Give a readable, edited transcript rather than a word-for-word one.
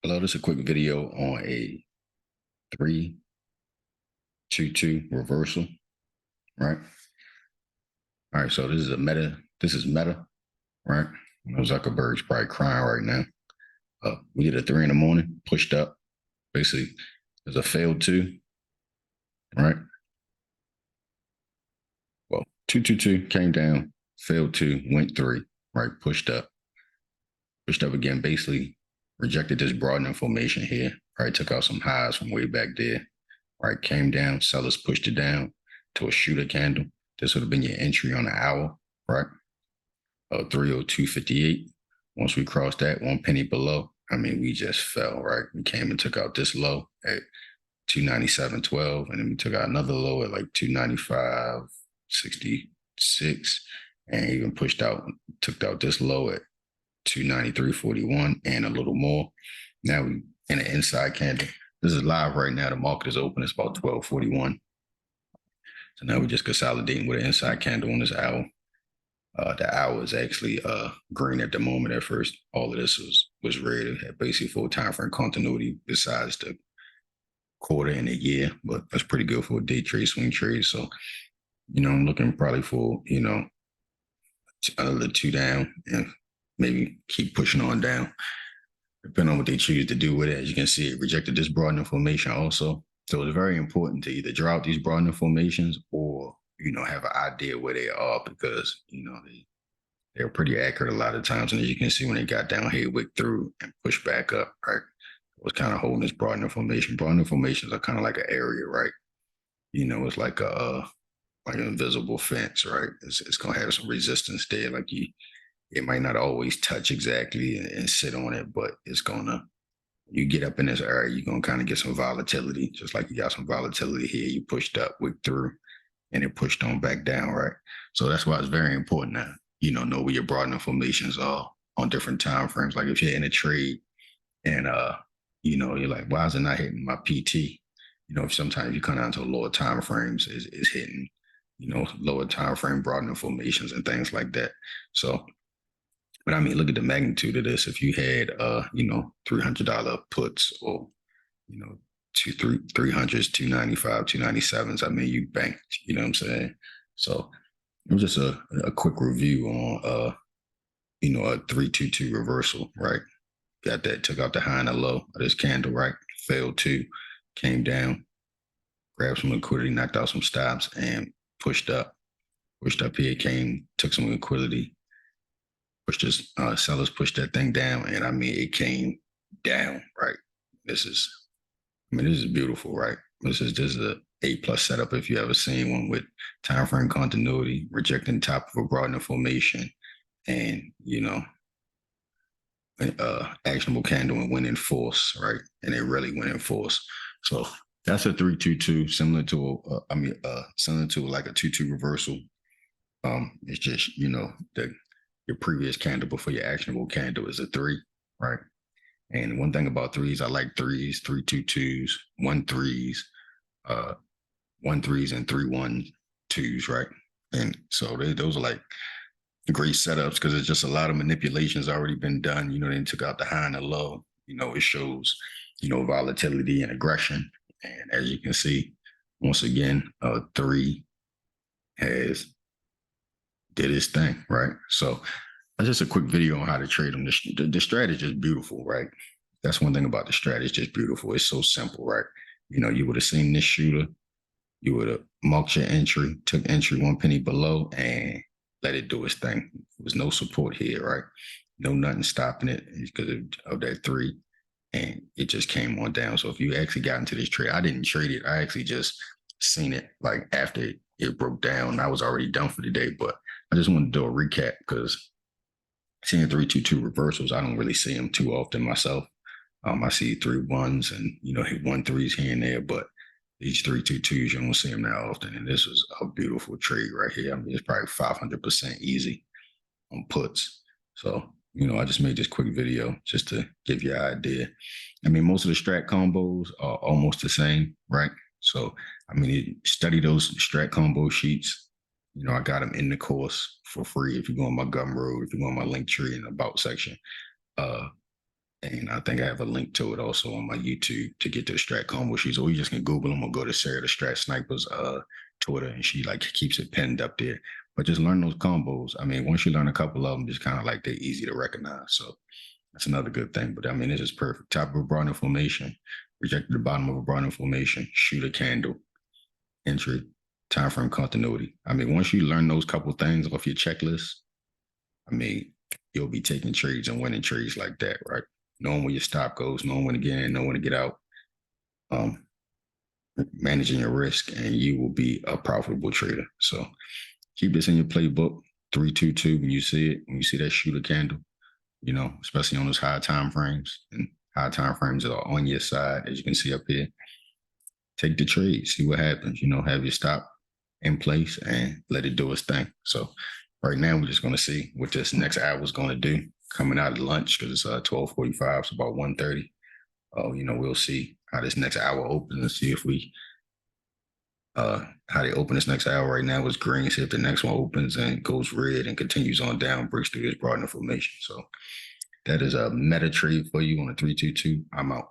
Hello, this is a quick video on a 3-2-2 reversal, right? All right, so this is meta, right? Zuckerberg's probably crying right now. We did a 3 in the morning, pushed up. Basically, there's a failed 2, right? Well, 2-2-2 came down, failed 2, went 3, right? Pushed up again, basically rejected this broadening formation here, right? Took out some highs from way back there, right? Came down, sellers pushed it down to a shooter candle. This would have been your entry on the hour, right? 302.58. Once we crossed that 1 penny below, we just fell, right? We came and took out this low at 297.12, and then we took out another low at like 295.66, and even took out this low at 293.41 and a little more. Now we in an inside candle. This is live right now. The market is open. It's about 12:41. So now we're just consolidating with an inside candle on this hour. The hour is actually green at the moment. At first, all of this was red. It had basically full time frame continuity besides the quarter and a year, but that's pretty good for a day trade, swing trade. So, I'm looking probably for, another 2 down and maybe keep pushing on down, depending on what they choose to do with it. As you can see, it rejected this broadening formation also. So it's very important to either draw out these broadening formations or, have an idea where they are, because, they're pretty accurate a lot of times. And as you can see, when they got down here, wick through and pushed back up, right? It was kind of holding this broadening formation. Broadening formations are kind of like an area, right? It's like an invisible fence, right? It's going to have some resistance there. It might not always touch exactly and sit on it, but it's you get up in this area, you're going to kind of get some volatility. Just like you got some volatility here, you pushed up, wick through, and it pushed on back down, right? So that's why it's very important to, know where your broadening formations are on different time frames. Like if you're in a trade and, you're like, why is it not hitting my PT? If sometimes you come down to lower time frames, is hitting, lower time frame broadening formations and things like that. So, but look at the magnitude of this. If you had, $300 puts or, 300s, 295, 297s, you banked, you know what I'm saying? So it was just a quick review on, a 3-2-2 reversal, right? Got that, took out the high and the low of this candle, right? Failed 2, came down, grabbed some liquidity, knocked out some stops, and pushed up. Pushed up here, took some liquidity, sellers pushed that thing down, and it came down, right? This is beautiful, right? This is a A+ setup if you ever seen one, with time frame continuity, rejecting top of a broadening formation, and actionable candle and went in force, right? And it really went in force. So that's a 3-2-2, similar to like a 2-2 reversal. It's just your previous candle before your actionable candle is a 3, right? And one thing about 3s, I like 3s, 3-2-2s, 1-3s, 1-3s, and 3-1-2s, right? And so those are like great setups because it's just a lot of manipulations already been done. They took out the high and the low. It shows, volatility and aggression. And as you can see, once again, 3 has did its thing, right? So that's just a quick video on how to trade them. The strategy is beautiful, right? That's one thing about the strategy. It's just beautiful. It's so simple, right? You would have seen this shooter. You would have marked your entry, took entry 1 penny below, and let it do its thing. There was no support here, right? No nothing stopping it because of that 3, and it just came on down. So if you actually got into this trade, I didn't trade it. I actually just seen it like after it broke down. I was already done for the day, but I just wanted to do a recap because seeing 3-2-2 reversals, I don't really see them too often myself. I see 3-1s and, hit 1-3s here and there, but these 3-2-2s, you don't see them that often. And this was a beautiful trade right here. It's probably 500% easy on puts. So, I just made this quick video just to give you an idea. Most of the strat combos are almost the same, right? So, study those strat combo sheets. I got them in the course for free. If you go on my Gumroad, if you go on my link tree in the about section, And I think I have a link to it also on my YouTube to get the Strat combo sheets, or you just can Google them or go to Sarah the Strat Sniper's Twitter, and she like keeps it pinned up there. But just learn those combos. I mean, once you learn a couple of them, just kind of like they're easy to recognize. So that's another good thing. But I mean, this is perfect. Top of a broad formation, reject the bottom of a broad formation, shoot a candle, entry, time frame continuity. I mean, once you learn those couple things off your checklist, I mean, you'll be taking trades and winning trades like that, right? Knowing where your stop goes, knowing when to get in, knowing when to get out, managing your risk, and you will be a profitable trader. So keep this in your playbook. 3-2-2 when you see that shooter candle, you know, especially on those high time frames and high time frames that are on your side, as you can see up here. Take the trade, see what happens, you know, have your stop in place and let it do its thing. So right now, we're just going to see what this next hour is going to do coming out of lunch, because it's 12:45, it's about 1:30. You know, we'll see how this next hour opens and see if we, how they open this next hour. Right now is green. See if the next one opens and goes red and continues on down, breaks through this broad information. So that is a meta trade for you on a 3-2-2. I'm out.